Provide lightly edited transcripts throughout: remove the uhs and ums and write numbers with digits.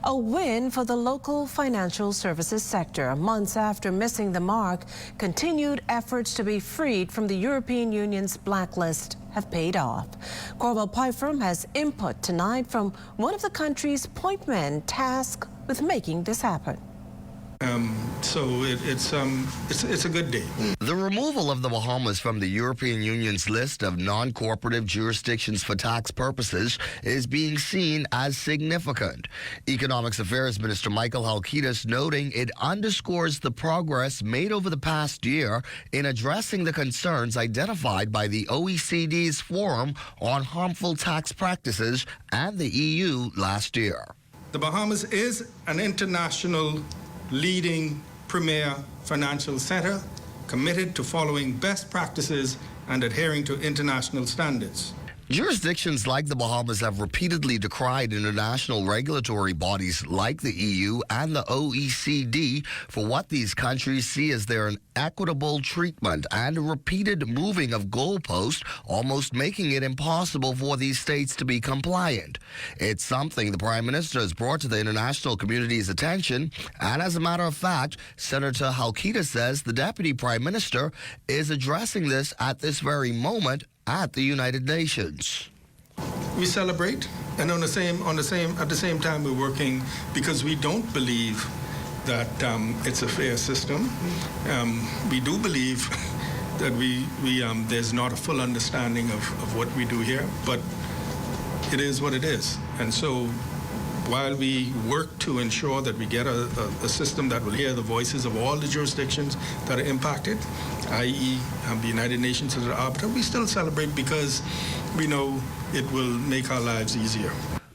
A win for the local financial services sector. Months after missing the mark, continued efforts to be freed from the European Union's blacklist have paid off. Corval Pyfrom has input tonight from one of the country's point men tasked with making this happen. It's a good day. The removal of the Bahamas from the European Union's list of non-cooperative jurisdictions for tax purposes is being seen as significant. Economics Affairs Minister Michael Halkitis noting it underscores the progress made over the past year in addressing the concerns identified by the OECD's Forum on Harmful Tax Practices and the EU last year. The Bahamas is an international leading premier financial center committed to following best practices and adhering to international standards. Jurisdictions like the Bahamas have repeatedly decried international regulatory bodies like the EU and the OECD for what these countries see as their inequitable treatment and a repeated moving of goalposts, almost making it impossible for these states to be compliant. It's something the Prime Minister has brought to the international community's attention, and as a matter of fact, Senator Halkitis says the Deputy Prime Minister is addressing this at this very moment at the United Nations. We celebrate, and at the same time, we're working because we don't believe that it's a fair system. We do believe that there's not a full understanding of what we do here, but it is what it is. And so, while we work to ensure that we get a system that will hear the voices of all the jurisdictions that are impacted, i.e. The United Nations as an arbiter, we still celebrate because we know it will make our lives easier.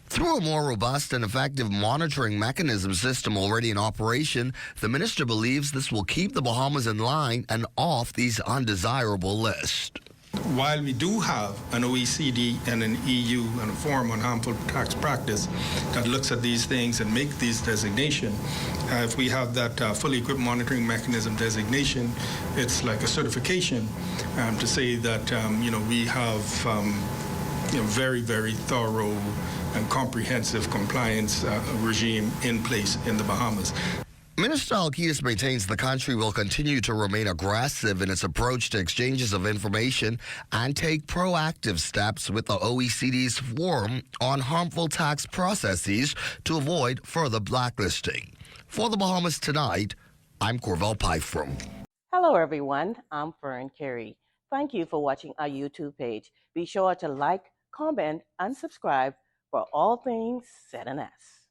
Through a more robust and effective monitoring mechanism system already in operation, the minister believes this will keep the Bahamas in line and off these undesirable lists. While we do have an OECD and an EU and a Forum on Harmful Tax Practice that looks at these things and make these designation, if we have that fully equipped monitoring mechanism designation, it's like a certification to say that we have very, very thorough and comprehensive compliance regime in place in the Bahamas. Minister Halkitis maintains the country will continue to remain aggressive in its approach to exchanges of information and take proactive steps with the OECD's Forum on Harmful Tax Processes to avoid further blacklisting. For the Bahamas Tonight, I'm Corval Pyfrom. Hello, everyone. I'm Fern Carey. Thank you for watching our YouTube page. Be sure to like, comment, and subscribe for all things Z&S.